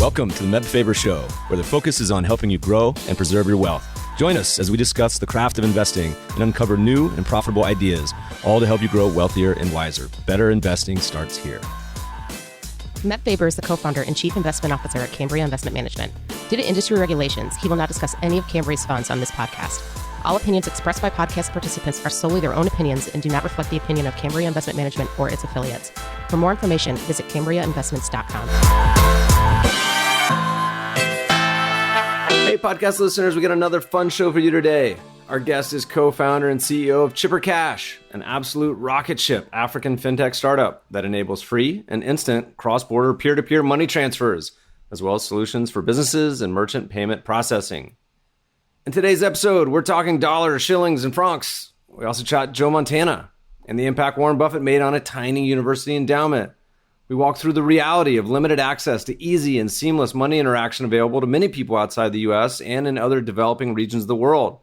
Welcome to the Faber Show, where the focus is on helping you grow and preserve your wealth. Join us as we discuss the craft of investing and uncover new and profitable ideas, all to help you grow wealthier and wiser. Better investing starts here. Matt Faber is the co-founder and chief investment officer at Cambria Investment Management. Due to industry regulations, he will not discuss any of Cambria's funds on this podcast. All opinions expressed by podcast participants are solely their own opinions and do not reflect the opinion of Cambria Investment Management or its affiliates. For more information, visit CambriaInvestments.com. Hey, podcast listeners, we got another fun show for you today. Our guest is co-founder and CEO of Chipper Cash, an absolute rocket ship African fintech startup that enables free and instant cross-border peer-to-peer money transfers, as well as solutions for businesses and merchant payment processing. In today's episode, we're talking dollars, shillings, and francs. We also chat Joe Montana and the impact Warren Buffett made on a tiny university endowment. We walk through the reality of limited access to easy and seamless money interaction available to many people outside the US and in other developing regions of the world.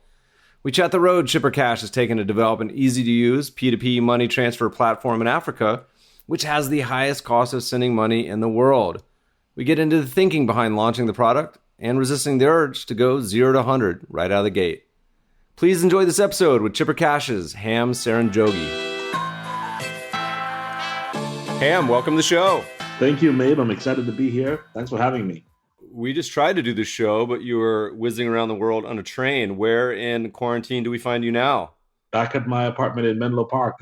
We chat the road Chipper Cash has taken to develop an easy-to-use P2P money transfer platform in Africa, which has the highest cost of sending money in the world. We get into the thinking behind launching the product and resisting the urge to go 0 to 100 right out of the gate. Please enjoy this episode with Chipper Cash's Ham Serunjogi. Ham, welcome to the show. Thank you, Mabe. I'm excited to be here. Thanks for having me. We just tried to do this show, but you were whizzing around the world on a train. Where in quarantine do we find you now? Back at my apartment in Menlo Park.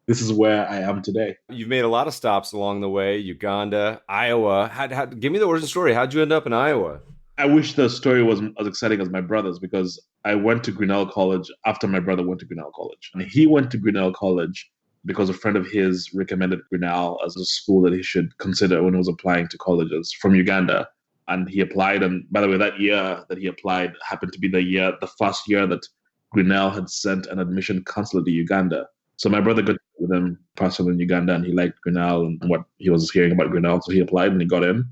This is where I am today. You've made a lot of stops along the way, Uganda, Iowa. Give me the origin story. How'd you end up in Iowa? I wish the story was as exciting as my brother's, because I went to Grinnell College after my brother went to Grinnell College. And he went to Grinnell College because a friend of his recommended Grinnell as a school that he should consider when he was applying to colleges from Uganda. And he applied. And by the way, that year that he applied happened to be the first year that Grinnell had sent an admission counselor to Uganda. So my brother got with him personally in Uganda, and he liked Grinnell and what he was hearing about Grinnell. So he applied and he got in.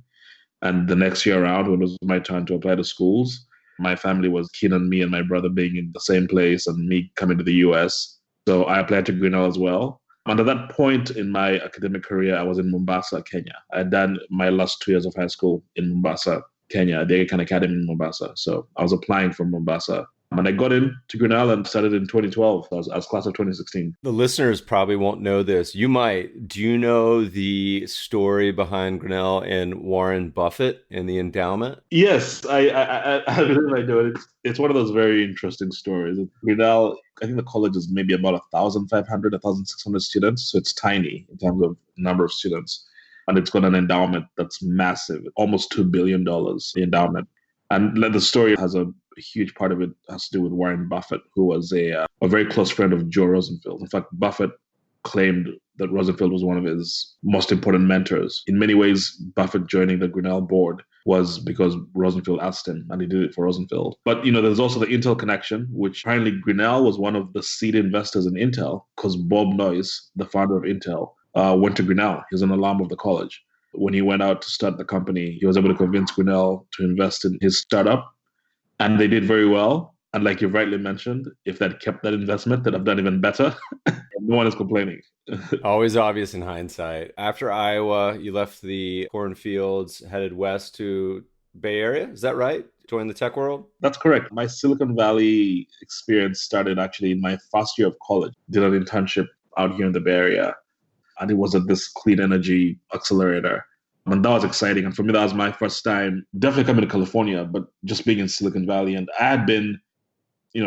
And the next year around, when it was my turn to apply to schools, my family was keen on me and my brother being in the same place and me coming to the US. So I applied to Grinnell as well. And at that point in my academic career, I was in Mombasa, Kenya. I had done my last 2 years of high school in Mombasa, Kenya, the Aga Khan Academy in Mombasa. So I was applying from Mombasa. And I got into Grinnell and started in 2012. I was class of 2016. The listeners probably won't know this. You might. Do you know the story behind Grinnell and Warren Buffett and the endowment? Yes, I really do it. It's one of those very interesting stories. Grinnell, I think the college is maybe about 1,500, 1,600 students. So it's tiny in terms of number of students. And it's got an endowment that's massive, almost $2 billion, the endowment. And the story has a huge part of it has to do with Warren Buffett, who was a very close friend of Joe Rosenfeld. In fact, Buffett claimed that Rosenfeld was one of his most important mentors. In many ways, Buffett joining the Grinnell board was because Rosenfeld asked him, and he did it for Rosenfeld. But, there's also the Intel connection, which apparently Grinnell was one of the seed investors in Intel because Bob Noyce, the founder of Intel, went to Grinnell. He was an alum of the college. When he went out to start the company, he was able to convince Grinnell to invest in his startup. And they did very well. And like you rightly mentioned, if they'd kept that investment, they'd have done even better. No one is complaining. Always obvious in hindsight. After Iowa, you left the cornfields, headed west to Bay Area. Is that right? Joined the tech world? That's correct. My Silicon Valley experience started actually in my first year of college. Did an internship out here in the Bay Area. And it was at this clean energy accelerator. And that was exciting. And for me, that was my first time definitely coming to California, but just being in Silicon Valley. And I had been,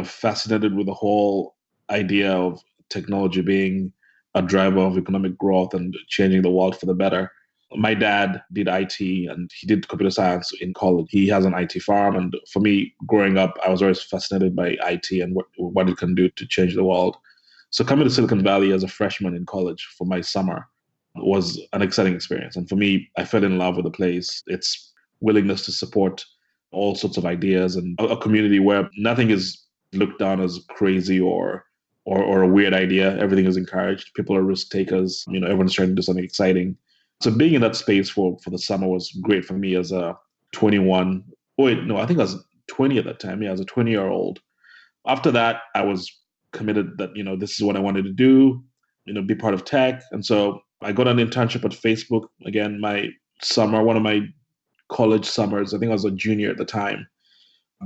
fascinated with the whole idea of technology being a driver of economic growth and changing the world for the better. My dad did IT and he did computer science in college. He has an IT farm. And for me, growing up, I was always fascinated by IT and what it can do to change the world. So coming to Silicon Valley as a freshman in college for my summer was an exciting experience. And for me, I fell in love with the place. Its willingness to support all sorts of ideas and a community where nothing is looked down as crazy or a weird idea. Everything is encouraged. People are risk takers. Everyone's trying to do something exciting. So being in that space for the summer was great for me as a 21. I think I was 20 at that time. Yeah, as a 20-year-old. After that, I was committed that, this is what I wanted to do, be part of tech. And so I got an internship at Facebook. Again, my summer, one of my college summers. I think I was a junior at the time.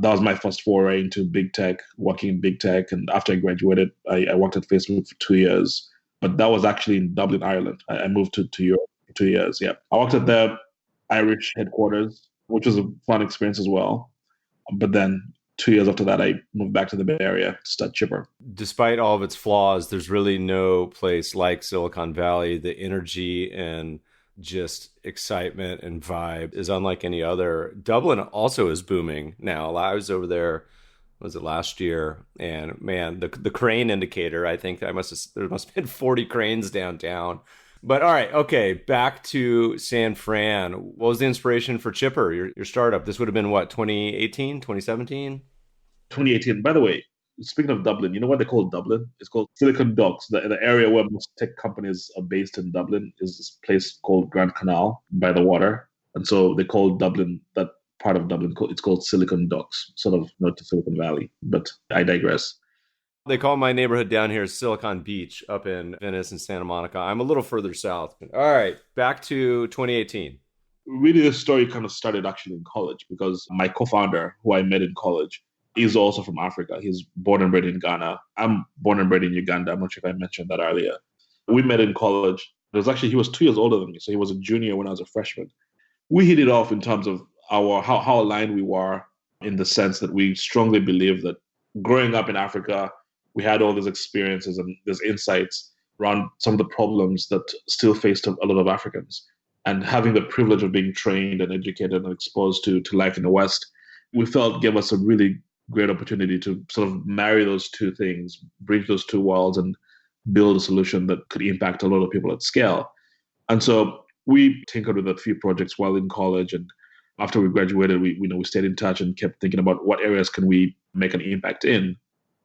That was my first foray into big tech, working in big tech. And after I graduated, I worked at Facebook for 2 years. But that was actually in Dublin, Ireland. I moved to Europe for 2 years. Yeah. I worked at the Irish headquarters, which was a fun experience as well. But then 2 years after that, I moved back to the Bay Area to start Chipper. Despite all of its flaws, there's really no place like Silicon Valley. The energy and just excitement and vibe is unlike any other. Dublin also is booming now. I was over there, was it last year? And man, the crane indicator, I think there must have been 40 cranes downtown. But all right, okay, back to San Fran. What was the inspiration for Chipper, your startup? This would have been what, 2018, 2017? 2018. By the way, speaking of Dublin, you know what they call Dublin? It's called Silicon Docks. The area where most tech companies are based in Dublin is this place called Grand Canal by the water. And so they call Dublin, that part of Dublin, it's called Silicon Docks, sort of not to Silicon Valley, but I digress. They call my neighborhood down here Silicon Beach up in Venice and Santa Monica. I'm a little further south. All right, back to 2018. Really, the story kind of started actually in college because my co-founder, who I met in college, is also from Africa. He's born and bred in Ghana. I'm born and bred in Uganda. I'm not sure if I mentioned that earlier. We met in college. He was 2 years older than me, so he was a junior when I was a freshman. We hit it off in terms of how aligned we were, in the sense that we strongly believe that growing up in Africa, we had all these experiences and these insights around some of the problems that still faced a lot of Africans. And having the privilege of being trained and educated and exposed to life in the West, we felt gave us a really great opportunity to sort of marry those two things, bridge those two worlds, and build a solution that could impact a lot of people at scale. And so we tinkered with a few projects while in college. And after we graduated, we stayed in touch and kept thinking about what areas can we make an impact in.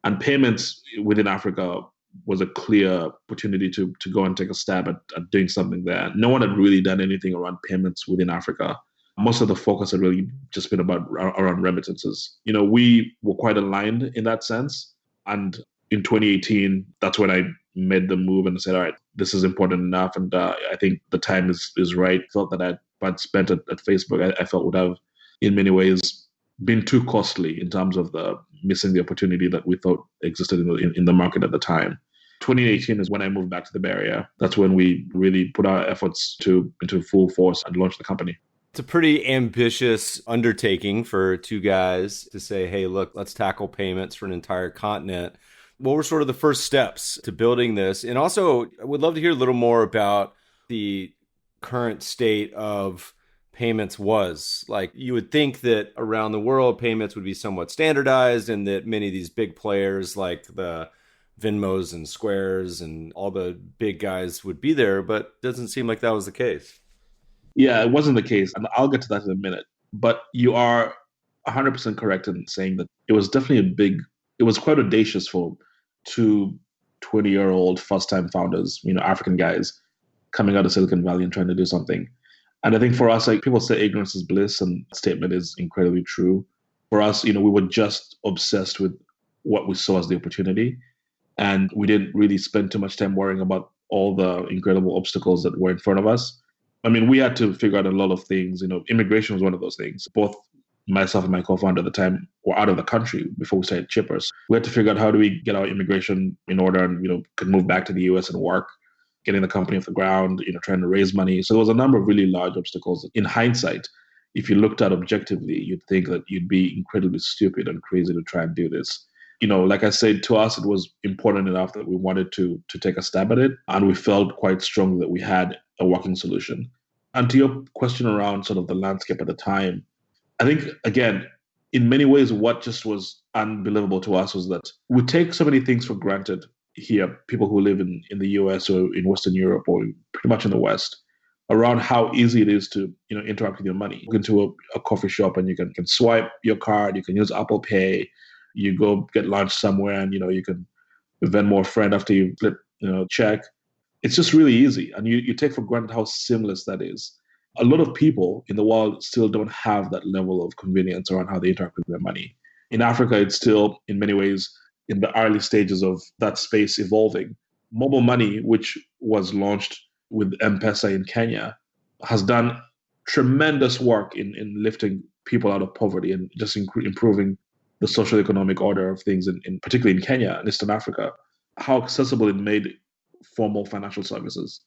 And payments within Africa was a clear opportunity to go and take a stab at doing something there. No one had really done anything around payments within Africa. Most of the focus had really just been around remittances. We were quite aligned in that sense. And in 2018, that's when I made the move and said, all right, this is important enough. And I think the time is right. Felt that I'd spent at Facebook, I felt would have, in many ways, been too costly in terms of missing the opportunity that we thought existed in the market at the time. 2018 is when I moved back to the Bay Area. That's when we really put our efforts into full force and launched the company. It's a pretty ambitious undertaking for two guys to say, hey, look, let's tackle payments for an entire continent. What were sort of the first steps to building this? And also, I would love to hear a little more about the current state of payments was. Like, you would think that around the world, payments would be somewhat standardized and that many of these big players like the Venmos and Squares and all the big guys would be there, but it doesn't seem like that was the case. Yeah, it wasn't the case. And I'll get to that in a minute. But you are 100% correct in saying that it was definitely it was quite audacious for two 20-year-old first-time founders, African guys coming out of Silicon Valley and trying to do something. And I think for us, like, people say ignorance is bliss, and that statement is incredibly true. For us, we were just obsessed with what we saw as the opportunity. And we didn't really spend too much time worrying about all the incredible obstacles that were in front of us. I mean, we had to figure out a lot of things. Immigration was one of those things. Both myself and my co-founder at the time were out of the country before we started Chippers. We had to figure out how do we get our immigration in order and, could move back to the US and work, getting the company off the ground, trying to raise money. So there was a number of really large obstacles. In hindsight, if you looked at objectively, you'd think that you'd be incredibly stupid and crazy to try and do this. Like I said, to us, it was important enough that we wanted to take a stab at it. And we felt quite strongly that we had a working solution. And to your question around sort of the landscape at the time, I think, again, in many ways, what just was unbelievable to us was that we take so many things for granted here, people who live in the US or in Western Europe or pretty much in the West, around how easy it is to interact with your money. You go into a coffee shop and you can swipe your card, you can use Apple Pay, you go get lunch somewhere and you can Venmo a friend after you flip check. It's just really easy, and you take for granted how seamless that is. A lot of people in the world still don't have that level of convenience around how they interact with their money. In Africa, it's still, in many ways, in the early stages of that space evolving. Mobile money, which was launched with M-Pesa in Kenya, has done tremendous work in lifting people out of poverty and just improving the social economic order of things, particularly in Kenya and Eastern Africa, how accessible it made formal financial services.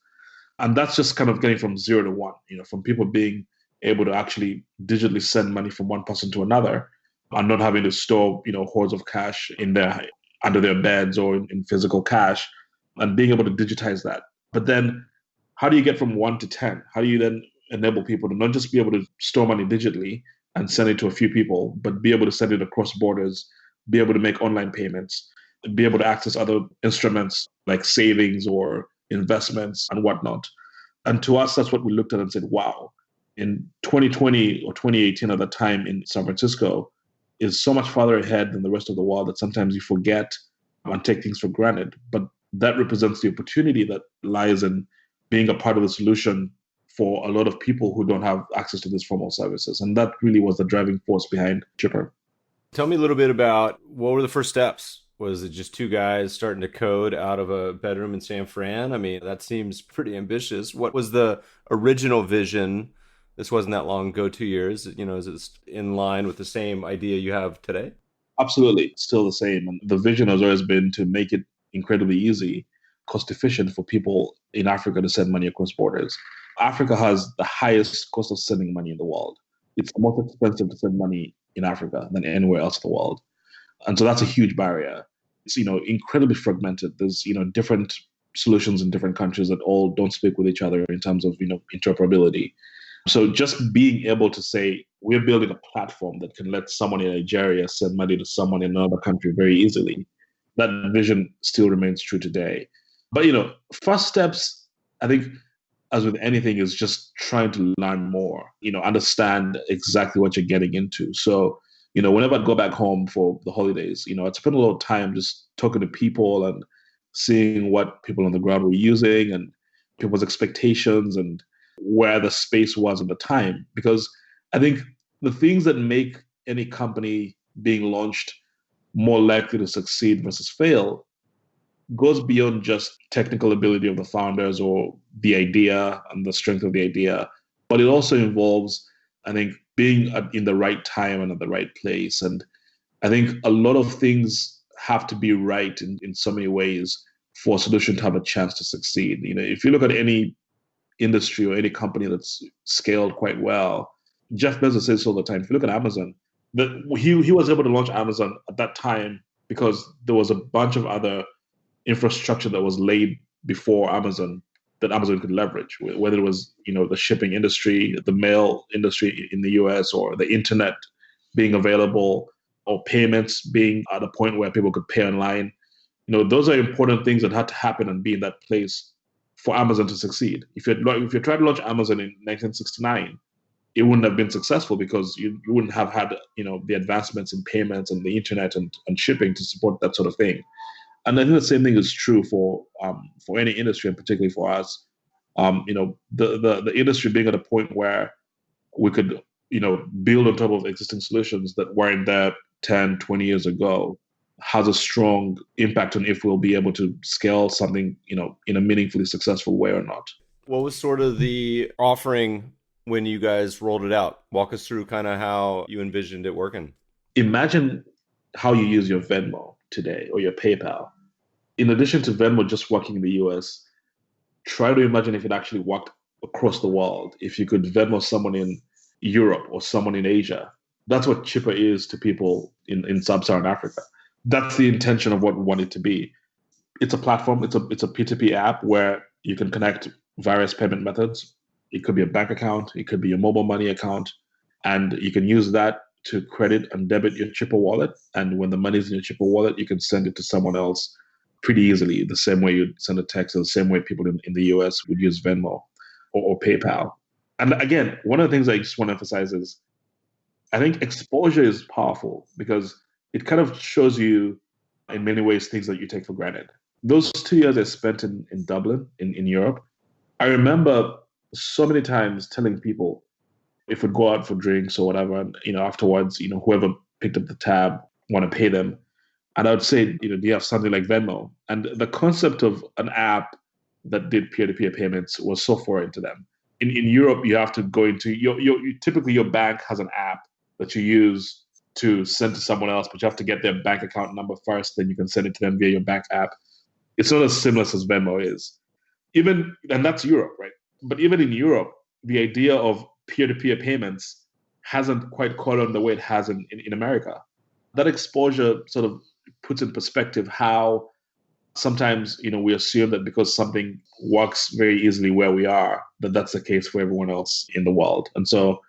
And that's just kind of getting from 0 to 1, from people being able to actually digitally send money from one person to another and not having to store, hordes of cash under their beds or in physical cash, and being able to digitize that. But then how do you get from 1 to 10? How do you then enable people to not just be able to store money digitally and send it to a few people, but be able to send it across borders, be able to make online payments, be able to access other instruments like savings or investments and whatnot. And to us, that's what we looked at and said, wow, in 2020 or 2018 at the time in San Francisco is so much farther ahead than the rest of the world that sometimes you forget and take things for granted. But that represents the opportunity that lies in being a part of the solution for a lot of people who don't have access to these formal services. And that really was the driving force behind Chipper. Tell me a little bit about what were the first steps? Was it just two guys starting to code out of a bedroom in San Fran? I mean, that seems pretty ambitious. What was the original vision? This wasn't that long ago, 2 years. Is it in line with the same idea you have today? Absolutely. It's still the same. And the vision has always been to make it incredibly easy, cost efficient for people in Africa to send money across borders. Africa has the highest cost of sending money in the world. It's the most expensive to send money in Africa than anywhere else in the world. And so that's a huge barrier. It's, incredibly fragmented. There's, different solutions in different countries that all don't speak with each other in terms of, interoperability. So just being able to say, we're building a platform that can let someone in Nigeria send money to someone in another country very easily, that vision still remains true today. But, first steps, I think, as with anything, is just trying to learn more, understand exactly what you're getting into. So, whenever I'd go back home for the holidays, I'd spend a lot of time just talking to people and seeing what people on the ground were using and people's expectations and where the space was at the time. Because I think the things that make any company being launched more likely to succeed versus fail goes beyond just technical ability of the founders or the idea and the strength of the idea, but it also involves, I think, being in the right time and at the right place. And I think a lot of things have to be right in so many ways for a solution to have a chance to succeed. If you look at any industry or any company that's scaled quite well, Jeff Bezos says all the time, if you look at Amazon, he was able to launch Amazon at that time because there was a bunch of other infrastructure that was laid before Amazon that Amazon could leverage, whether it was, the shipping industry, the mail industry in the US, or the internet being available, or payments being at a point where people could pay online. Those are important things that had to happen and be in that place for Amazon to succeed. If you tried to launch Amazon in 1969, it wouldn't have been successful because you wouldn't have had, the advancements in payments and the internet and shipping to support that sort of thing. And I think the same thing is true for any industry, and particularly for us. The industry being at a point where we could, build on top of existing solutions that weren't there 10, 20 years ago has a strong impact on if we'll be able to scale something, in a meaningfully successful way or not. What was sort of the offering when you guys rolled it out? Walk us through kind of how you envisioned it working. Imagine how you use your Venmo today or your PayPal. In addition to Venmo just working in the US, try to imagine if it actually worked across the world. If you could Venmo someone in Europe or someone in Asia, that's what Chipper is to people in sub-Saharan Africa. That's the intention of what we want it to be. It's a platform. It's a P2P app where you can connect various payment methods. It could be a bank account. It could be a mobile money account. And you can use that to credit and debit your Chipper wallet. And when the money's in your Chipper wallet, you can send it to someone else pretty easily, the same way you'd send a text, or the same way people in the US would use Venmo or PayPal. And again, one of the things I just want to emphasize is I think exposure is powerful because it kind of shows you in many ways things that you take for granted. Those 2 years I spent in Dublin, in Europe, I remember so many times telling people if we'd go out for drinks or whatever, and afterwards, whoever picked up the tab, want to pay them. And I would say, do you have something like Venmo? And the concept of an app that did peer-to-peer payments was so foreign to them. In Europe, you have to go into typically your bank has an app that you use to send to someone else, but you have to get their bank account number first, then you can send it to them via your bank app. It's not as seamless as Venmo is. And that's Europe, right? But even in Europe, the idea of peer-to-peer payments hasn't quite caught on the way it has in America. That exposure sort of puts in perspective how sometimes, we assume that because something works very easily where we are, that's the case for everyone else in the world. And so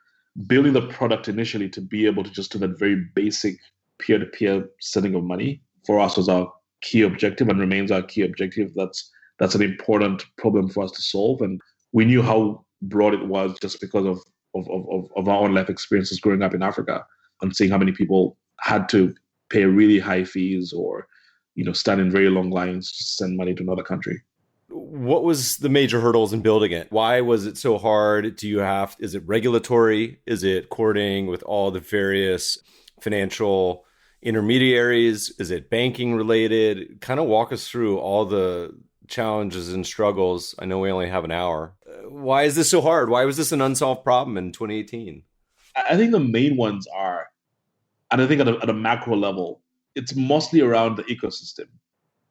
building the product initially to be able to just do that very basic peer-to-peer sending of money for us was our key objective and remains our key objective. That's an important problem for us to solve. And we knew how broad it was just because of our own life experiences growing up in Africa and seeing how many people had to pay really high fees or stand in very long lines to send money to another country. What was the major hurdles in building it? Why was it so hard? Is it regulatory? Is it coordinating with all the various financial intermediaries? Is it banking related? Kind of walk us through all the challenges and struggles. I know we only have an hour. Why is this so hard? Why was this an unsolved problem in 2018? I think the main ones are, and I think at a macro level, it's mostly around the ecosystem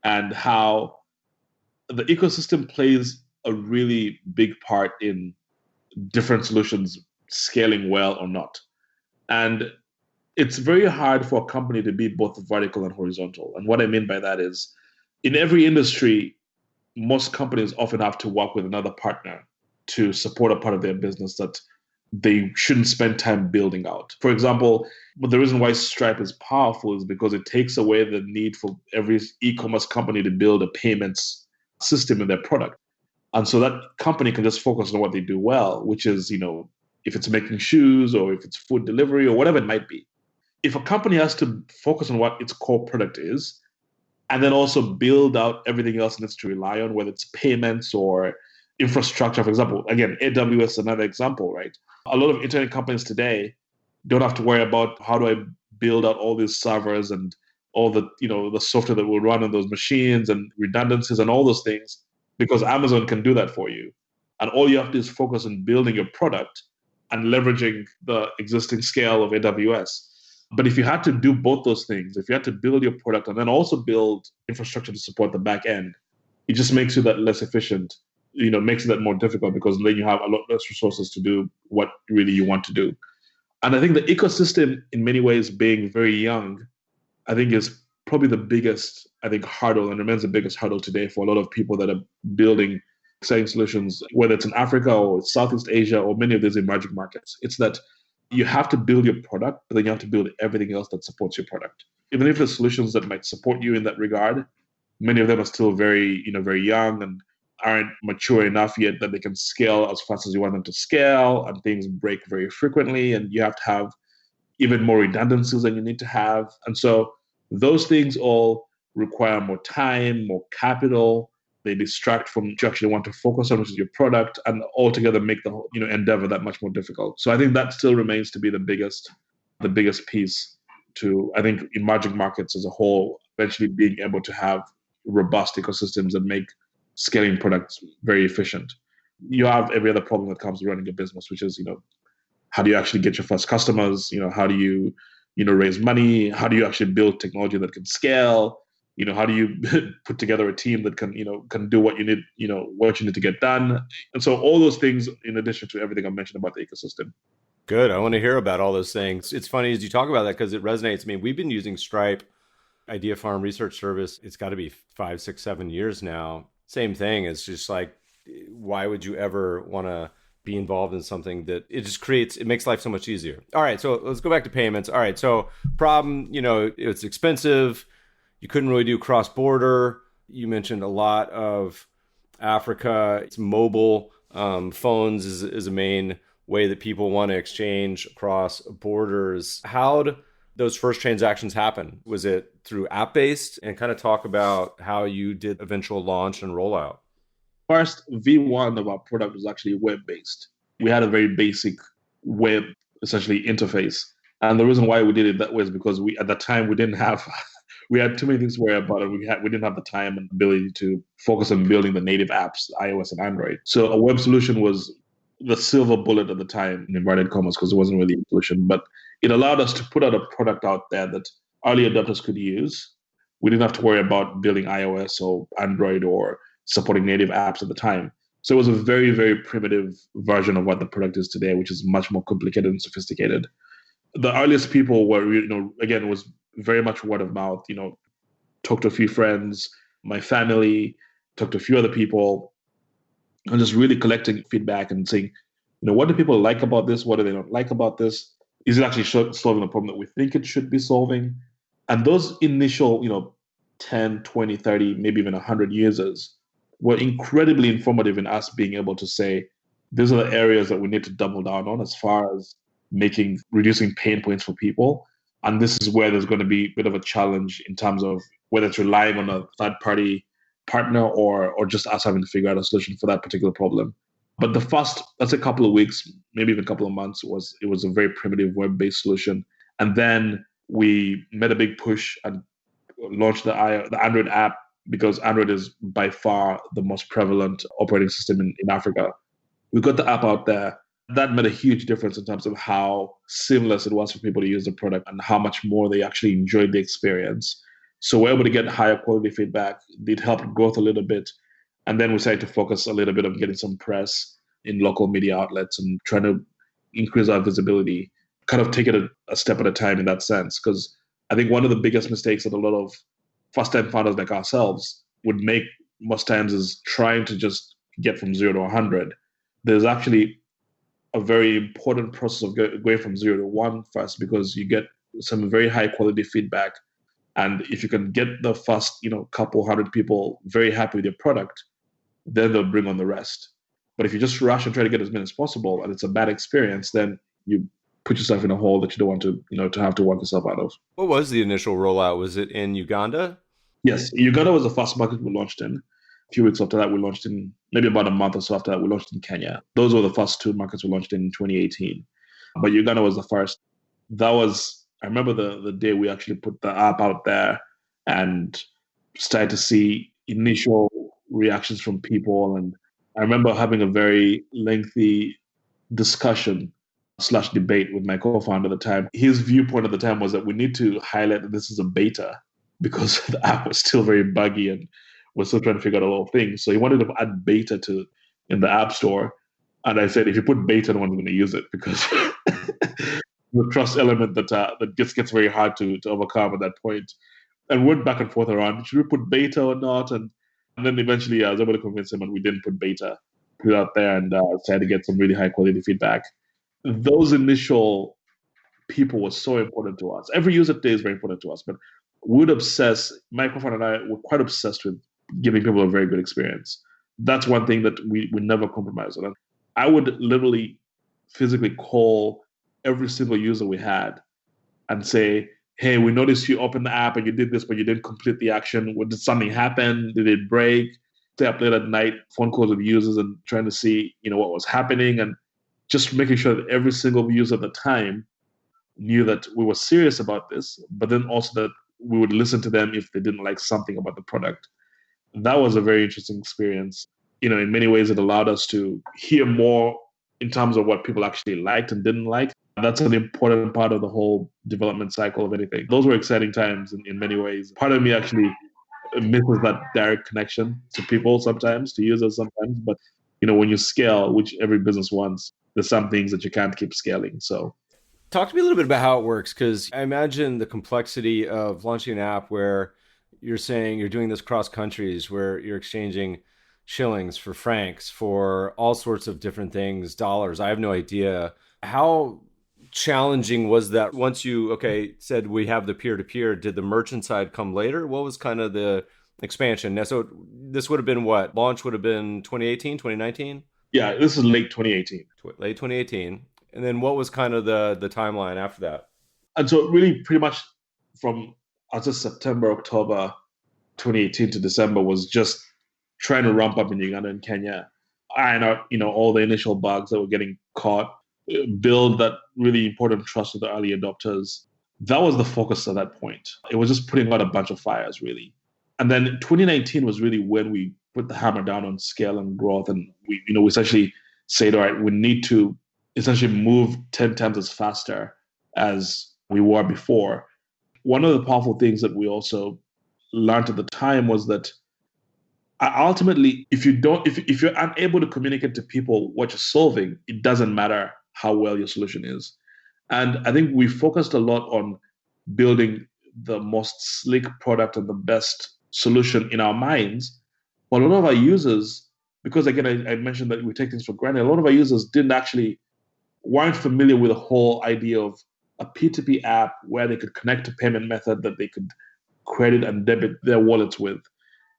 and how the ecosystem plays a really big part in different solutions scaling well or not. And it's very hard for a company to be both vertical and horizontal. And what I mean by that is in every industry, most companies often have to work with another partner to support a part of their business that they shouldn't spend time building out. For example, but the reason why Stripe is powerful is because it takes away the need for every e-commerce company to build a payments system in their product. And so that company can just focus on what they do well, which is, if it's making shoes or if it's food delivery or whatever it might be. If a company has to focus on what its core product is, and then also build out everything else it needs to rely on, whether it's payments or infrastructure, for example, again, AWS is another example, right? A lot of internet companies today don't have to worry about how do I build out all these servers and all the, the software that will run on those machines and redundancies and all those things, because Amazon can do that for you. And all you have to do is focus on building your product and leveraging the existing scale of AWS. But if you had to do both those things, if you had to build your product and then also build infrastructure to support the back end, it just makes you that less efficient, makes it that more difficult because then you have a lot less resources to do what really you want to do. And I think the ecosystem, in many ways, being very young, I think is probably the biggest, hurdle and remains the biggest hurdle today for a lot of people that are building exciting solutions, whether it's in Africa or Southeast Asia or many of these emerging markets. It's that you have to build your product, but then you have to build everything else that supports your product. Even if the solutions that might support you in that regard, many of them are still very, very young and aren't mature enough yet that they can scale as fast as you want them to scale, and things break very frequently, and you have to have even more redundancies than you need to have. And so those things all require more time, more capital. They distract from what you actually want to focus on, which is your product, and altogether make the whole, endeavor that much more difficult. So I think that still remains to be the biggest piece to, I think, emerging markets as a whole, eventually being able to have robust ecosystems and make scaling products very efficient. You have every other problem that comes with running a business, which is, how do you actually get your first customers? How do you, raise money? How do you actually build technology that can scale? How do you put together a team that can do what you need, what you need to get done? And so all those things, in addition to everything I mentioned about the ecosystem. Good. I want to hear about all those things. It's funny as you talk about that because it resonates. I mean, we've been using Stripe, Idea Farm Research Service. It's got to be 5, 6, 7 years now. Same thing. It's just like, why would you ever want to be involved in something that it makes life so much easier? All right. So let's go back to payments. All right. So problem, it's expensive. You couldn't really do cross-border. You mentioned a lot of Africa. It's mobile phones is a main way that people want to exchange across borders. How'd those first transactions happen? Was it through app-based? And kind of talk about how you did eventual launch and rollout. First, V1 of our product was actually web-based. We had a very basic web, essentially, interface. And the reason why we did it that way is because at that time, we didn't have... We had too many things to worry about, and we didn't have the time and ability to focus on building the native apps, iOS and Android. So a web solution was the silver bullet at the time, in inverted commas, because it wasn't really a solution, but it allowed us to put out a product out there that early adopters could use. We didn't have to worry about building iOS or Android or supporting native apps at the time. So it was a very, very primitive version of what the product is today, which is much more complicated and sophisticated. The earliest people were, again, it was very much word of mouth, talked to a few friends, my family, talked to a few other people, and just really collecting feedback and saying, what do people like about this? What do they not like about this? Is it actually solving the problem that we think it should be solving? And those initial, 10, 20, 30, maybe even 100 users were incredibly informative in us being able to say, these are the areas that we need to double down on as far as reducing pain points for people. And this is where there's going to be a bit of a challenge in terms of whether it's relying on a third-party partner or just us having to figure out a solution for that particular problem. But the first, let's say, couple of weeks, maybe even a couple of months, it was a very primitive web-based solution. And then we made a big push and launched the Android app, because Android is by far the most prevalent operating system in Africa. We got the app out there. That made a huge difference in terms of how seamless it was for people to use the product and how much more they actually enjoyed the experience. So we're able to get higher quality feedback. It helped growth a little bit. And then we started to focus a little bit on getting some press in local media outlets and trying to increase our visibility, kind of take it a step at a time in that sense. Because I think one of the biggest mistakes that a lot of first-time founders like ourselves would make most times is trying to just get from 0 to 100. There's actually a very important process of going from 0 to 1 first, because you get some very high quality feedback. And if you can get the first, couple hundred people very happy with your product, then they'll bring on the rest. But if you just rush and try to get as many as possible and it's a bad experience, then you put yourself in a hole that you don't want to, to have to work yourself out of. What was the initial rollout? Was it in Uganda? Yes, Uganda was the first market we launched in. A few weeks after that, we launched in, maybe about a month or so after that, we launched in Kenya. Those were the first two markets we launched in 2018. But Uganda was the first. I remember the day we actually put the app out there and started to see initial reactions from people. And I remember having a very lengthy discussion/debate with my co-founder at the time. His viewpoint at the time was that we need to highlight that this is a beta, because the app was still very buggy and we're still trying to figure out a lot of things. So he wanted to add beta in the app store. And I said, if you put beta, no one's going to use it, because the trust element that gets very hard to overcome at that point. And went back and forth around, should we put beta or not? And then eventually I was able to convince him, and we didn't put beta. Put it out there and tried to get some really high quality feedback. Those initial people were so important to us. Every user today is very important to us, but my co-founder and I were quite obsessed with giving people a very good experience. That's one thing that we never compromise on. I would literally physically call every single user we had and say, hey, we noticed you opened the app and you did this, but you didn't complete the action. Did something happen? Did it break? Stay up late at night, phone calls with users and trying to see, what was happening, and just making sure that every single user at the time knew that we were serious about this, but then also that we would listen to them if they didn't like something about the product. That was a very interesting experience. In many ways, it allowed us to hear more in terms of what people actually liked and didn't like. That's an important part of the whole development cycle of anything. Those were exciting times in many ways. Part of me actually misses that direct connection to people sometimes, to users sometimes. But, when you scale, which every business wants, there's some things that you can't keep scaling. So talk to me a little bit about how it works, because I imagine the complexity of launching an app where you're saying you're doing this cross countries, where you're exchanging shillings for francs, for all sorts of different things, dollars. I have no idea. How challenging was that once you, said we have the peer-to-peer? Did the merchant side come later? What was kind of the expansion? Now, so this would have been what? Launch would have been 2018, 2019? Yeah, this is late 2018. Late 2018. And then what was kind of the timeline after that? And so really pretty much from September, October 2018 to December was just trying to ramp up in Uganda and Kenya, iron out, all the initial bugs that were getting caught, build that really important trust with the early adopters. That was the focus at that point. It was just putting out a bunch of fires, really. And then 2019 was really when we put the hammer down on scale and growth. And we essentially said, all right, we need to essentially move 10 times as faster as we were before. One of the powerful things that we also learned at the time was that ultimately, if you're unable to communicate to people what you're solving, it doesn't matter how well your solution is. And I think we focused a lot on building the most slick product and the best solution in our minds. But a lot of our users, because again, I mentioned that we take things for granted, a lot of our users weren't familiar with the whole idea of a P2P app where they could connect a payment method that they could credit and debit their wallets with.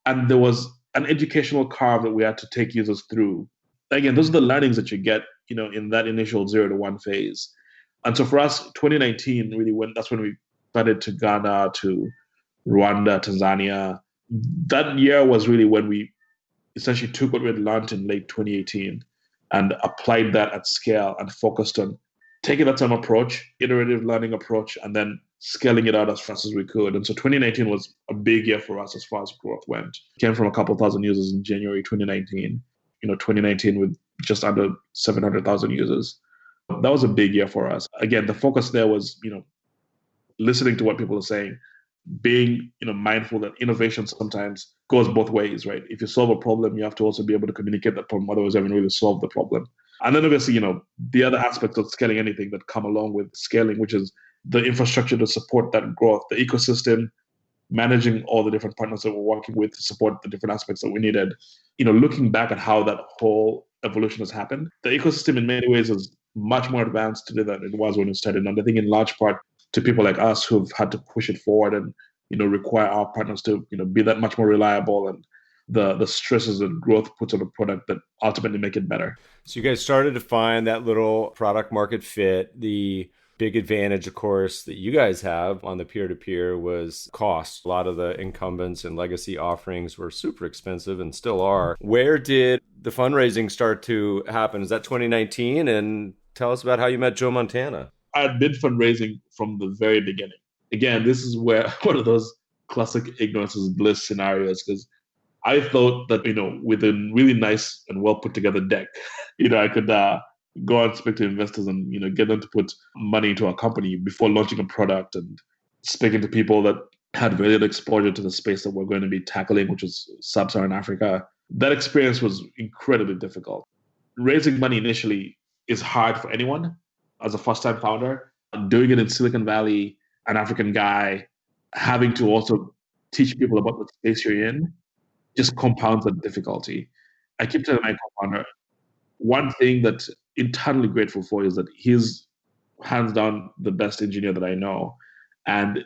And there was an educational curve that we had to take users through. Again, those are the learnings that you get, in that initial 0 to 1 phase. And so for us, 2019 that's when we started to Ghana, to Rwanda, Tanzania. That year was really when we essentially took what we had learned in late 2018 and applied that at scale and focused on taking that same approach, iterative learning approach, and then scaling it out as fast as we could. And so 2019 was a big year for us as far as growth went. Came from a couple thousand users in January 2019, 2019 with just under 700,000 users. That was a big year for us. Again, the focus there was, listening to what people are saying, being, mindful that innovation sometimes goes both ways, right? If you solve a problem, you have to also be able to communicate that problem. Otherwise, you haven't really solved the problem. And then obviously, the other aspects of scaling anything that come along with scaling, which is the infrastructure to support that growth, the ecosystem, managing all the different partners that we're working with to support the different aspects that we needed. Looking back at how that whole evolution has happened, the ecosystem in many ways is much more advanced today than it was when it started. And I think in large part to people like us who've had to push it forward and, require our partners to, be that much more reliable, and the stresses that growth puts on a product that ultimately make it better. So you guys started to find that little product market fit. The big advantage, of course, that you guys have on the peer-to-peer was cost. A lot of the incumbents and legacy offerings were super expensive and still are. Where did the fundraising start to happen? Is that 2019? And tell us about how you met Joe Montana. I had been fundraising from the very beginning. Again, this is where one of those classic ignorance is bliss scenarios, because I thought that, with a really nice and well put together deck, I could go and speak to investors and, get them to put money into our company before launching a product, and speaking to people that had very little exposure to the space that we're going to be tackling, which is sub-Saharan Africa. That experience was incredibly difficult. Raising money initially is hard for anyone as a first-time founder. Doing it in Silicon Valley, an African guy, having to also teach people about the space you're in, just compounds that difficulty. I keep telling my co-founder, one thing that eternally grateful for is that he's hands down the best engineer that I know. And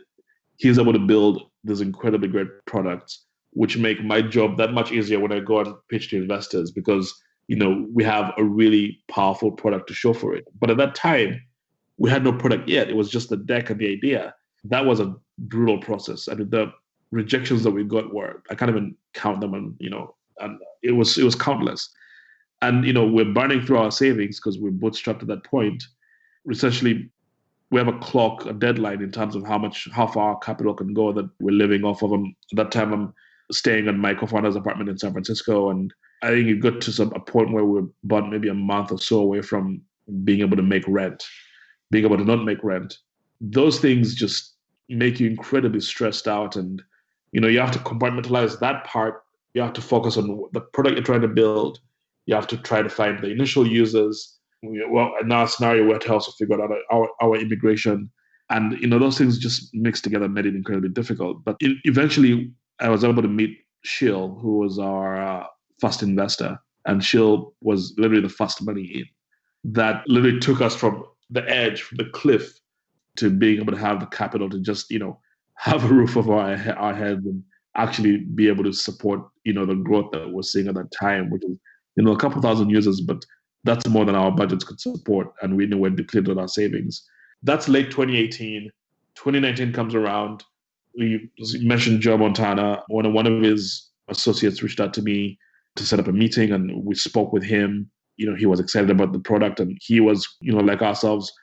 he's able to build these incredibly great products, which make my job that much easier when I go and pitch to investors, because, we have a really powerful product to show for it. But at that time, we had no product yet. It was just the deck and the idea. That was a brutal process. I mean, the rejections that we got I can't even count them, and it was countless. And, we're burning through our savings because we're bootstrapped at that point. Essentially, we have a deadline in terms of how far our capital can go that we're living off of. At that time, I'm staying in my co-founder's apartment in San Francisco. And I think it got to a point where we were about maybe a month or so away from being able to make rent, being able to not make rent. Those things just make you incredibly stressed out. And, you have to compartmentalize that part. You have to focus on the product you're trying to build. You have to try to find the initial users. Well, in our scenario, we had to also figure out our immigration. And, those things just mixed together made it incredibly difficult. But eventually, I was able to meet Shil, who was our first investor. And Shil was literally the first money in. That literally took us from the edge, from the cliff, to being able to have the capital to just, have a roof over our heads and actually be able to support, the growth that we're seeing at that time, which is, a couple thousand users, but that's more than our budgets could support. And we knew we're depleted our savings. That's late 2018. 2019 comes around. We mentioned Joe Montana. One of his associates reached out to me to set up a meeting, and we spoke with him. He was excited about the product, and he was, like ourselves,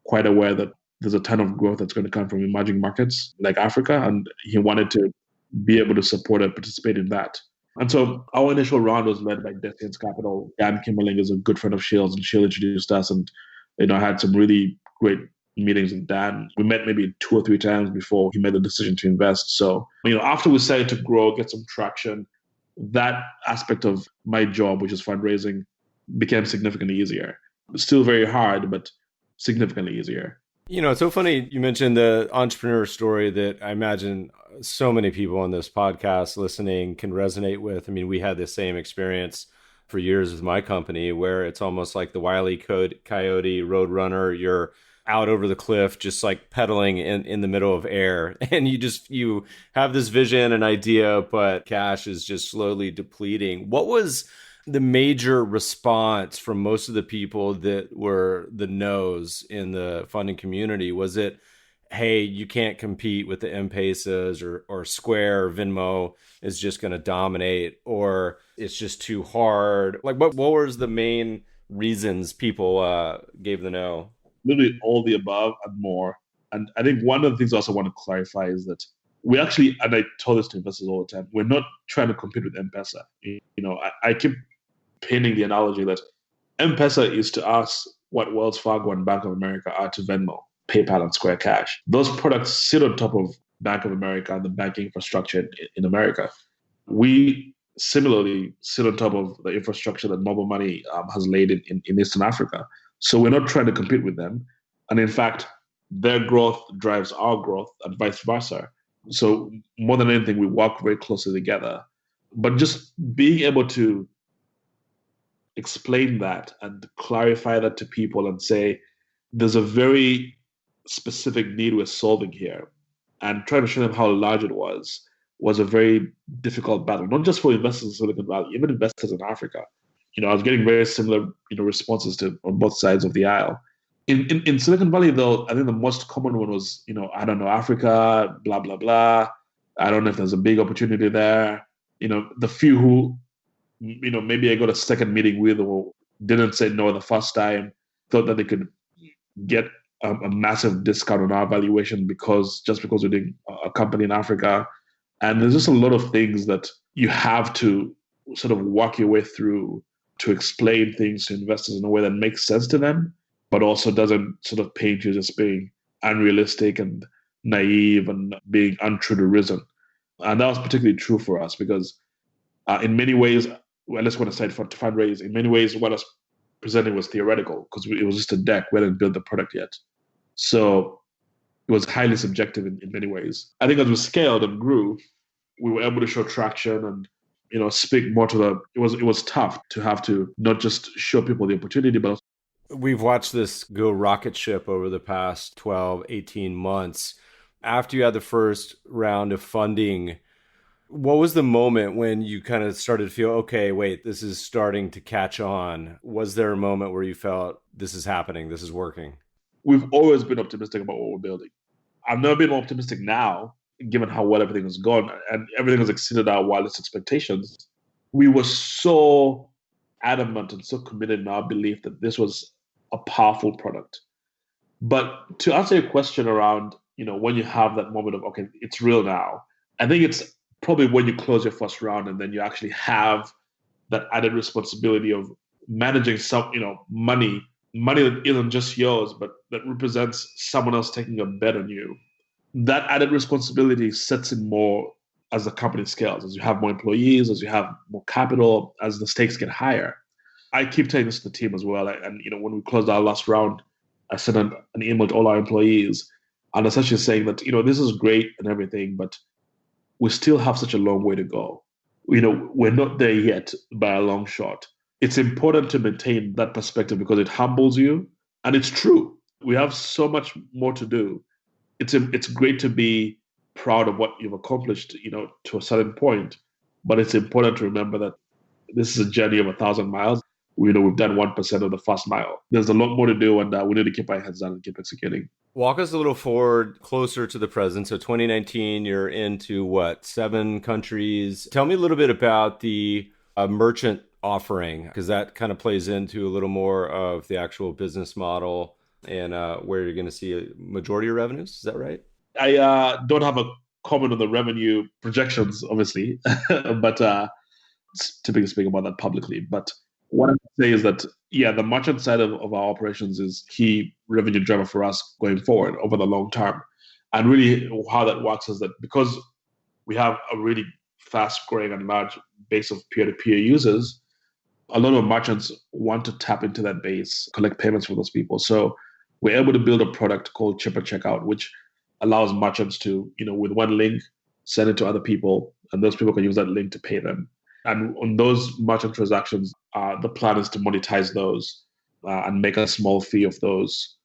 quite aware that there's a ton of growth that's going to come from emerging markets like Africa, and he wanted to be able to support and participate in that. And so our initial round was led by Decience Capital. Dan Kimmerling is a good friend of Shield's, and Shield introduced us. And I had some really great meetings with Dan. We met maybe 2 or 3 times before he made the decision to invest. So, after we started to grow, get some traction, that aspect of my job, which is fundraising, became significantly easier. Still very hard, but significantly easier. It's so funny you mentioned the entrepreneur story that I imagine so many people on this podcast listening can resonate with. I mean, we had the same experience for years with my company where it's almost like the Wile E. Coyote Roadrunner. You're out over the cliff, just like pedaling in the middle of air. And you have this vision and idea, but cash is just slowly depleting. What was the major response from most of the people that were the no's in the funding community? Was it, hey, you can't compete with the M-Pesas or Square or Venmo is just going to dominate, or it's just too hard? Like, what was the main reasons people gave the no? Literally all the above and more. And I think one of the things I also want to clarify is that we actually, and I tell this to investors all the time, we're not trying to compete with M-Pesa. I keep painting the analogy that M-Pesa is to us what Wells Fargo and Bank of America are to Venmo, PayPal, and Square Cash. Those products sit on top of Bank of America and the banking infrastructure in America. We similarly sit on top of the infrastructure that mobile money has laid in Eastern Africa. So we're not trying to compete with them. And in fact, their growth drives our growth and vice versa. So more than anything, we work very closely together. But just being able to explain that and clarify that to people and say, there's a very specific need we're solving here, and trying to show them how large it was a very difficult battle, not just for investors in Silicon Valley, even investors in Africa. I was getting very similar, responses on both sides of the aisle. In Silicon Valley, though, I think the most common one was, I don't know, Africa, blah, blah, blah. I don't know if there's a big opportunity there. The few who, maybe I got a second meeting with or didn't say no the first time, thought that they could get a massive discount on our valuation because we're doing a company in Africa. And there's just a lot of things that you have to sort of walk your way through to explain things to investors in a way that makes sense to them, but also doesn't sort of paint you as being unrealistic and naive and being untrue to reason. And that was particularly true for us because in many ways, well, let's go aside for fundraising. In many ways, what I was presenting was theoretical because it was just a deck. We hadn't built the product yet. So it was highly subjective in many ways. I think as we scaled and grew, we were able to show traction and speak more to it was tough to have to not just show people the opportunity, but also. We've watched this go rocket ship over the past 12, 18 months. After you had the first round of funding, what was the moment when you kind of started to feel, okay, wait, this is starting to catch on? Was there a moment where you felt this is happening, this is working? We've always been optimistic about what we're building. I've never been more optimistic now, given how well everything has gone and everything has exceeded our wildest expectations. We were so adamant and so committed in our belief that this was a powerful product. But to answer your question around, when you have that moment of, okay, it's real now, I think it's probably when you close your first round and then you actually have that added responsibility of managing some, money that isn't just yours, but that represents someone else taking a bet on you. That added responsibility sets in more as the company scales, as you have more employees, as you have more capital, as the stakes get higher. I keep telling this to the team as well. And when we closed our last round, I sent an email to all our employees and essentially saying that, this is great and everything, but we still have such a long way to go. We're not there yet by a long shot. It's important to maintain that perspective because it humbles you. And it's true. We have so much more to do. It's great to be proud of what you've accomplished, to a certain point. But it's important to remember that this is a journey of 1,000 miles. We've done 1% of the first mile. There's a lot more to do, and we need to keep our heads down and keep executing. Walk us a little forward, closer to the present. So 2019, you're into what, 7 countries? Tell me a little bit about the merchant offering, because that kind of plays into a little more of the actual business model and where you're going to see a majority of revenues. Is that right? I don't have a comment on the revenue projections, obviously, but typically speak about that publicly. But what I would say is that, yeah, the merchant side of our operations is key revenue driver for us going forward over the long term. And really how that works is that because we have a really fast growing and large base of peer-to-peer users, a lot of merchants want to tap into that base, collect payments from those people. So we're able to build a product called Chipper Checkout, which allows merchants to, with one link, send it to other people, and those people can use that link to pay them. And on those merchant transactions, the plan is to monetize those and make a small fee of those.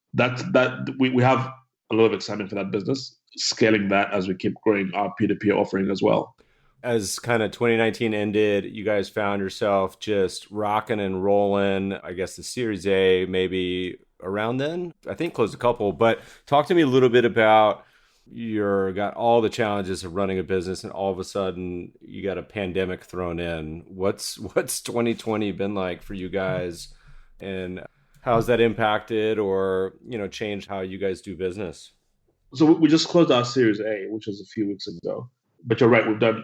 We have a lot of excitement for that business, scaling that as we keep growing our peer-to-peer offering as well. As kind of 2019 ended, you guys found yourself just rocking and rolling. I guess the Series A maybe around then, I think closed a couple, but talk to me a little bit about got all the challenges of running a business and all of a sudden you got a pandemic thrown in. What's 2020 been like for you guys, and how's that impacted or, changed how you guys do business? So we just closed our Series A, which was a few weeks ago. But you're right, we've done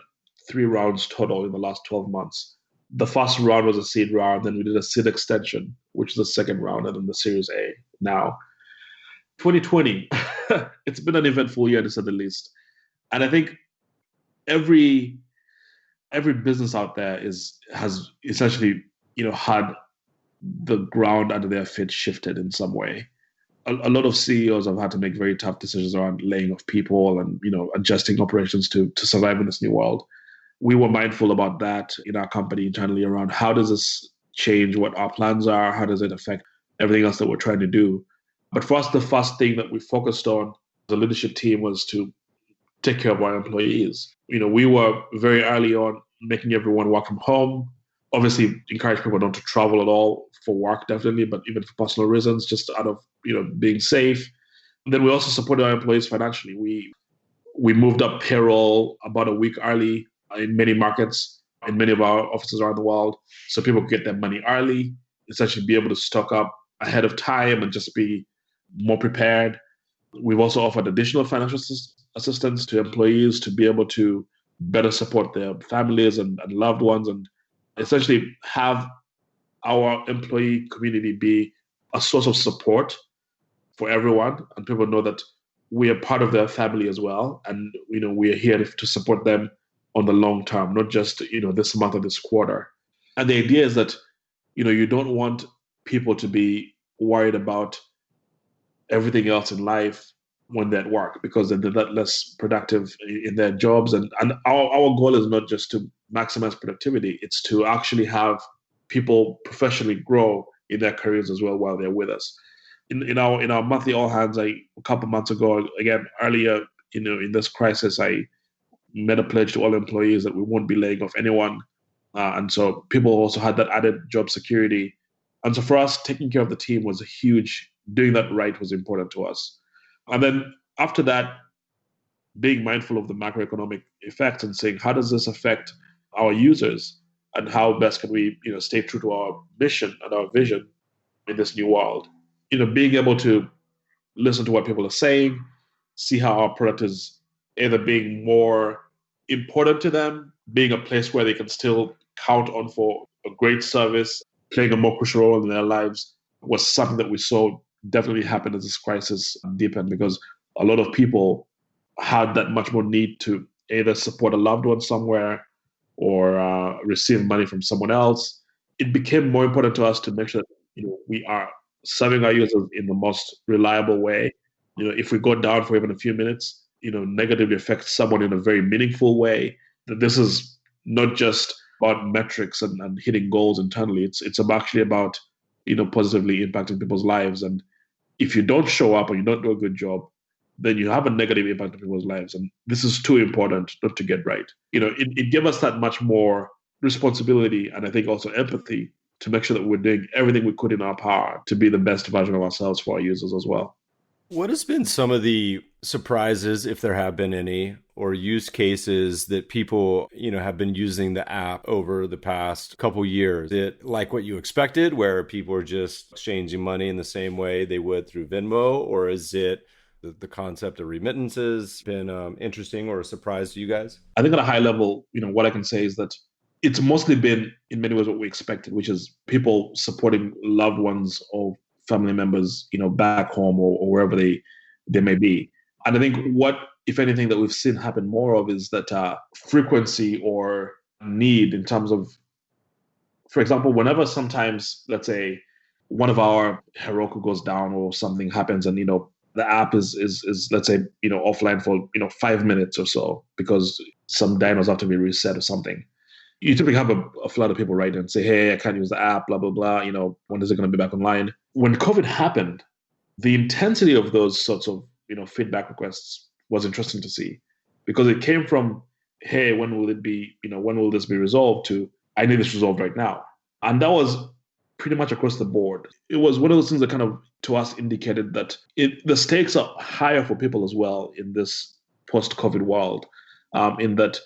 3 rounds total in the last 12 months. The first round was a seed round, then we did a seed extension, which is the second round, and then the Series A now. 2020, it's been an eventful year to say the least. And I think every business out there has essentially, had the ground under their feet shifted in some way. A lot of CEOs have had to make very tough decisions around laying off people and, adjusting operations to survive in this new world. We were mindful about that in our company internally around how does this change what our plans are? How does it affect everything else that we're trying to do? But for us, the first thing that we focused on, the leadership team, was to take care of our employees. We were very early on making everyone work from home. Obviously, encourage people not to travel at all for work, definitely, but even for personal reasons, just out of being safe. And then we also supported our employees financially. We moved up payroll about a week early in many markets, in many of our offices around the world, so people could get their money early, essentially be able to stock up ahead of time and just be more prepared. We've also offered additional financial assistance to employees to be able to better support their families and loved ones, and essentially have our employee community be a source of support for everyone, and people know that we are part of their family as well, and we are here to support them on the long term, not just this month or this quarter. And the idea is that you don't want people to be worried about everything else in life when they're at work, because they're that less productive in their jobs. And our goal is not just to maximize productivity, it's to actually have people professionally grow in their careers as well while they're with us. In our monthly all hands, a couple months ago, again earlier, in this crisis, I made a pledge to all employees that we won't be laying off anyone, and so people also had that added job security. And so for us, taking care of the team was doing that right was important to us. And then after that, being mindful of the macroeconomic effects and saying, how does this affect our users, and how best can we stay true to our mission and our vision in this new world? Being able to listen to what people are saying, see how our product is either being more important to them, being a place where they can still count on for a great service, playing a more crucial role in their lives, was something that we saw definitely happen as this crisis deepened, because a lot of people had that much more need to either support a loved one somewhere or receive money from someone else. It became more important to us to make sure that we are serving our users in the most reliable way. If we go down for even a few minutes, negatively affect someone in a very meaningful way. That this is not just about metrics and hitting goals internally. It's actually about positively impacting people's lives. And if you don't show up or you don't do a good job, then you have a negative impact on people's lives. And this is too important not to get right. It gave us that much more responsibility, and I think also empathy, to make sure that we're doing everything we could in our power to be the best version of ourselves for our users as well. What has been some of the surprises, if there have been any, or use cases that people, have been using the app over the past couple years? Is it like what you expected, where people are just exchanging money in the same way they would through Venmo? Or is it the concept of remittances been interesting or a surprise to you guys? I think at a high level, what I can say is that it's mostly been in many ways what we expected, which is people supporting loved ones or family members, back home or wherever they may be. And I think what, if anything, that we've seen happen more of is that frequency or need in terms of, for example, whenever sometimes, let's say, one of our Heroku goes down or something happens and, the app is let's say, offline for, 5 minutes or so because some dynos have to be reset or something. You typically have a flood of people write and say, hey, I can't use the app, blah, blah, blah. When is it going to be back online? When COVID happened, the intensity of those sorts of, feedback requests was interesting to see because it came from, hey, when will it be, when will this be resolved to, I need this resolved right now. And that was pretty much across the board. It was one of those things that kind of, to us, indicated that the stakes are higher for people as well in this post-COVID world, in that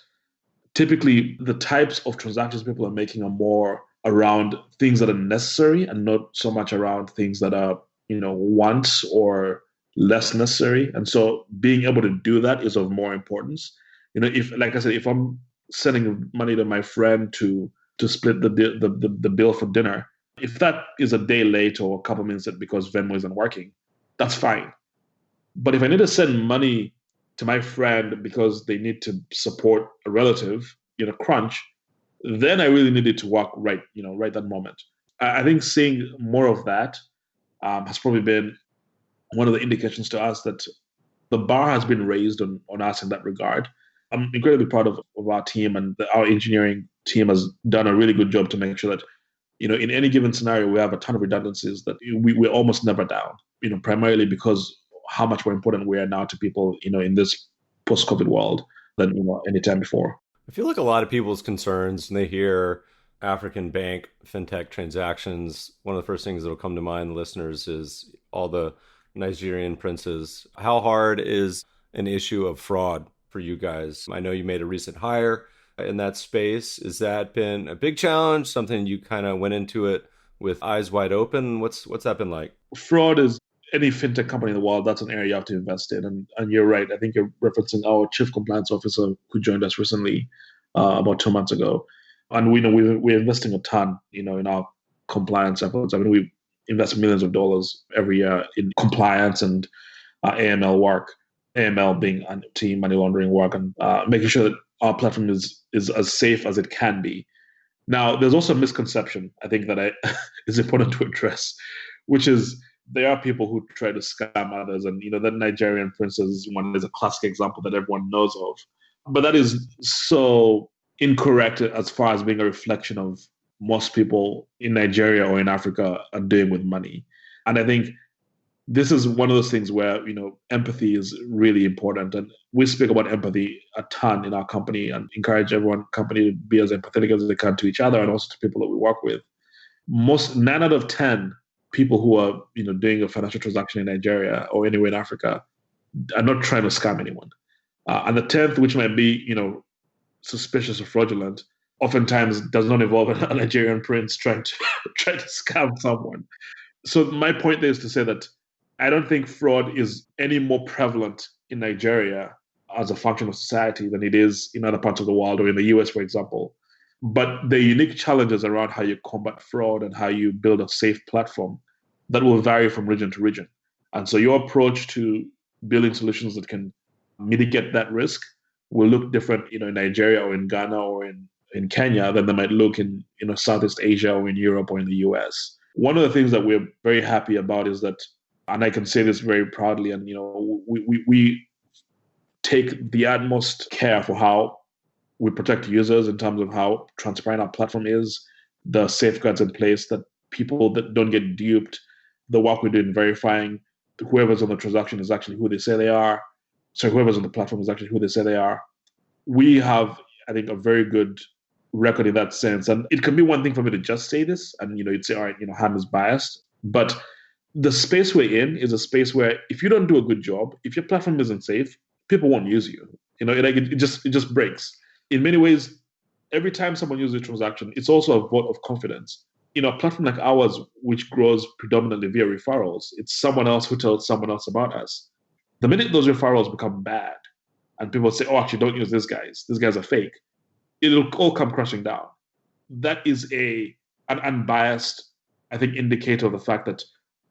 typically the types of transactions people are making are more around things that are necessary and not so much around things that are, wants or less necessary. And so being able to do that is of more importance. If, like I said, if I'm sending money to my friend to split the bill for dinner, if that is a day late or a couple minutes late because Venmo isn't working, that's fine. But if I need to send money to my friend because they need to support a relative in a crunch, then I really need it to work right that moment. I think seeing more of that has probably been one of the indications to us that the bar has been raised on us in that regard. I'm incredibly proud of our team, and our engineering team has done a really good job to make sure that, in any given scenario, we have a ton of redundancies that we're almost never down, primarily because how much more important we are now to people, in this post-COVID world than any time before. I feel like a lot of people's concerns when they hear African bank fintech transactions, one of the first things that will come to mind, listeners, is all the Nigerian princes. How hard is an issue of fraud for you guys? I know you made a recent hire in that space. Has that been a big challenge, something you kind of went into it with eyes wide open? What's that been like? Fraud is any fintech company in the world, that's an area you have to invest in. And you're right. I think you're referencing our chief compliance officer who joined us recently, about 2 months ago. And we're investing a ton, in our compliance efforts. I mean, we invest millions of dollars every year in compliance and AML work, AML being anti-money laundering work, and making sure that our platform is as safe as it can be. Now, there's also a misconception, I think, that is important to address, which is there are people who try to scam others. And, the Nigerian princess one is a classic example that everyone knows of. But that is so incorrect as far as being a reflection of most people in Nigeria or in Africa are doing with money. And I think this is one of those things where, empathy is really important. And we speak about empathy a ton in our company and encourage everyone company to be as empathetic as they can to each other and also to people that we work with. 9 out of 10 people who are, doing a financial transaction in Nigeria or anywhere in Africa are not trying to scam anyone. And the 10th, which might be, suspicious or fraudulent, oftentimes does not involve a Nigerian prince trying to scam someone. So my point there is to say that I don't think fraud is any more prevalent in Nigeria as a function of society than it is in other parts of the world or in the US, for example. But the unique challenges around how you combat fraud and how you build a safe platform that will vary from region to region. And so your approach to building solutions that can mitigate that risk will look different, in Nigeria or in Ghana or in Kenya than they might look in, Southeast Asia or in Europe or in the US. One of the things that we're very happy about is that, and I can say this very proudly, and we take the utmost care for how we protect users in terms of how transparent our platform is, the safeguards in place that people that don't get duped, the work we do in verifying whoever's on the transaction is actually who they say they are. So whoever's on the platform is actually who they say they are. We have, I think, a very good record in that sense. And it can be one thing for me to just say this and, you'd say, all right, Ham is biased. But the space we're in is a space where if you don't do a good job, if your platform isn't safe, people won't use you. It just breaks. In many ways, every time someone uses a transaction, it's also a vote of confidence. A platform like ours, which grows predominantly via referrals, it's someone else who tells someone else about us. The minute those referrals become bad and people say, oh, actually, don't use these guys are fake, it'll all come crashing down. that is an unbiased, I think, indicator of the fact that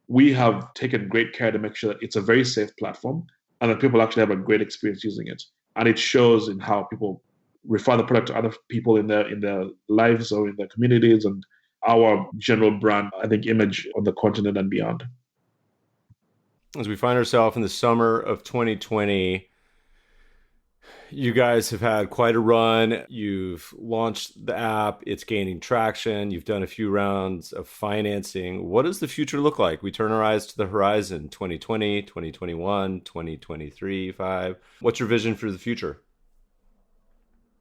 we have taken great care to make sure that it's a very safe platform and that people actually have a great experience using it. And it shows in how people refer the product to other people in their lives or in their communities, and our general brand, I think, image on the continent and beyond. As we find ourselves in the summer of 2020, you guys have had quite a run. You've launched the app. It's gaining traction. You've done a few rounds of financing. What does the future look like? We turn our eyes to the horizon, 2020, 2021, 2023, 5. What's your vision for the future?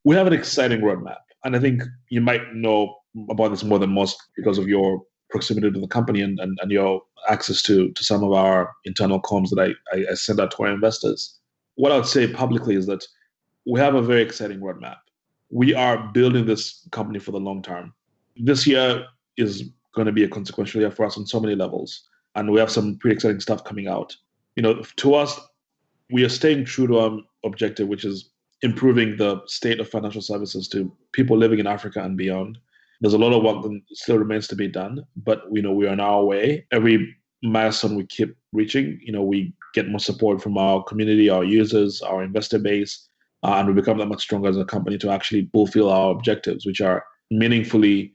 We have an exciting roadmap. And I think you might know about this more than most because of your proximity to the company and your access to some of our internal comms that I send out to our investors. What I would say publicly is that we have a very exciting roadmap. We are building this company for the long term. This year is going to be a consequential year for us on so many levels. And we have some pretty exciting stuff coming out. To us, we are staying true to our objective, which is improving the state of financial services to people living in Africa and beyond. There's a lot of work that still remains to be done, but we are on our way. Every milestone we keep reaching, we get more support from our community, our users, our investor base, and we become that much stronger as a company to actually fulfill our objectives, which are meaningfully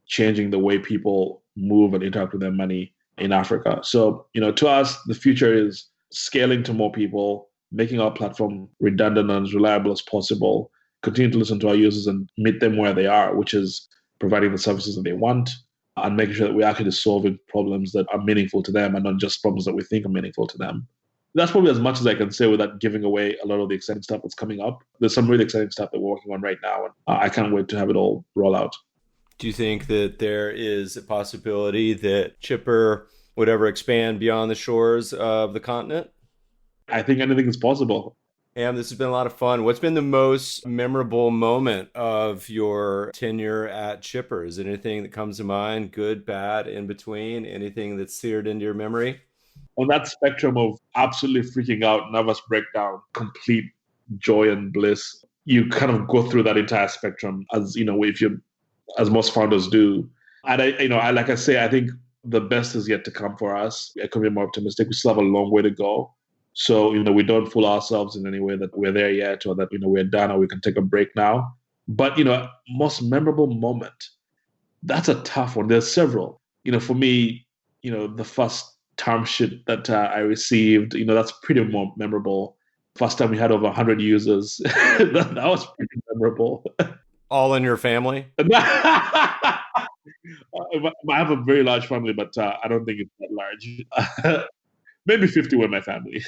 changing the way people move and interact with their money in Africa. So, to us, the future is scaling to more people, making our platform redundant and as reliable as possible, continue to listen to our users and meet them where they are, which is providing the services that they want and making sure that we're actually solving problems that are meaningful to them and not just problems that we think are meaningful to them. That's probably as much as I can say without giving away a lot of the exciting stuff that's coming up. There's some really exciting stuff that we're working on right now, and I can't wait to have it all roll out. Do you think that there is a possibility that Chipper would ever expand beyond the shores of the continent? I think anything is possible. Ham, this has been a lot of fun. What's been the most memorable moment of your tenure at Chipper? Is there anything that comes to mind, good, bad, in between? Anything that's seared into your memory? On that spectrum of absolutely freaking out, nervous breakdown, complete joy and bliss, you kind of go through that entire spectrum as most founders do. And like I say, I think the best is yet to come for us. I could be more optimistic. We still have a long way to go. So, we don't fool ourselves in any way that we're there yet or that, we're done or we can take a break now. But, most memorable moment, that's a tough one. There's several. For me, the first term sheet that I received, that's pretty more memorable. First time we had over 100 users. that was pretty memorable. All in your family? I have a very large family, but I don't think it's that large. Maybe 50 were my family.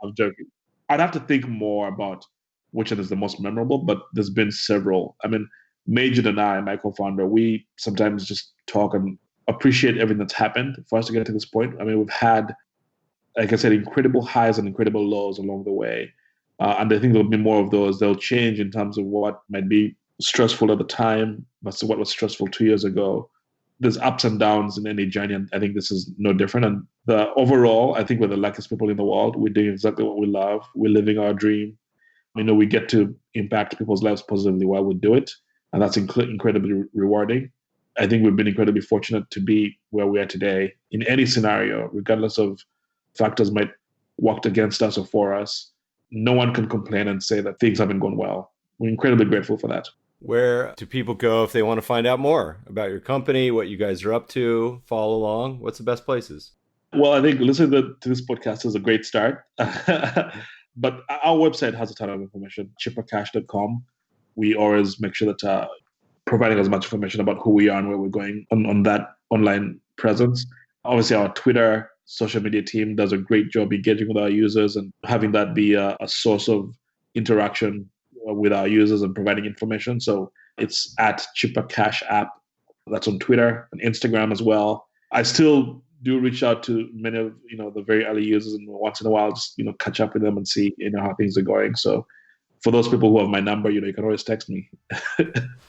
I'm joking. I'd have to think more about which one is the most memorable, but there's been several. I mean, Majid and I, my co-founder, we sometimes just talk and appreciate everything that's happened for us to get to this point. I mean, we've had, like I said, incredible highs and incredible lows along the way. And I think there'll be more of those. They'll change in terms of what might be stressful at the time versus what was stressful 2 years ago. There's ups and downs in any journey, and I think this is no different. And overall, I think we're the luckiest people in the world. We're doing exactly what we love. We're living our dream. We get to impact people's lives positively while we do it, and that's incredibly rewarding. I think we've been incredibly fortunate to be where we are today in any scenario, regardless of factors might work against us or for us. No one can complain and say that things haven't gone well. We're incredibly grateful for that. Where do people go if they want to find out more about your company, what you guys are up to, follow along? What's the best places? Well, I think listening to this podcast is a great start. But our website has a ton of information, chippercash.com. We always make sure that providing as much information about who we are and where we're going on that online presence. Obviously, our Twitter social media team does a great job engaging with our users and having that be a source of interaction with our users and providing information. So it's at Chipper Cash app. That's on Twitter and Instagram as well. I still do reach out to many of the very early users, and once in a while just catch up with them and see how things are going. So for those people who have my number, you can always text me.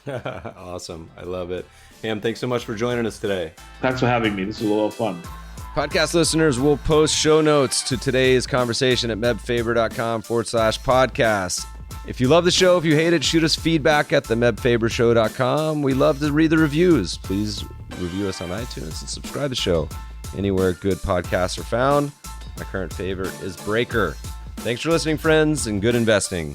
Awesome. I love it. Ham, thanks so much for joining us today. Thanks for having me. This was a lot of fun. Podcast listeners will post show notes to today's conversation at mebfaber.com/podcast. If you love the show, if you hate it, shoot us feedback at themebfabershow.com. We love to read the reviews. Please review us on iTunes and subscribe to the show anywhere good podcasts are found. My current favorite is Breaker. Thanks for listening, friends, and good investing.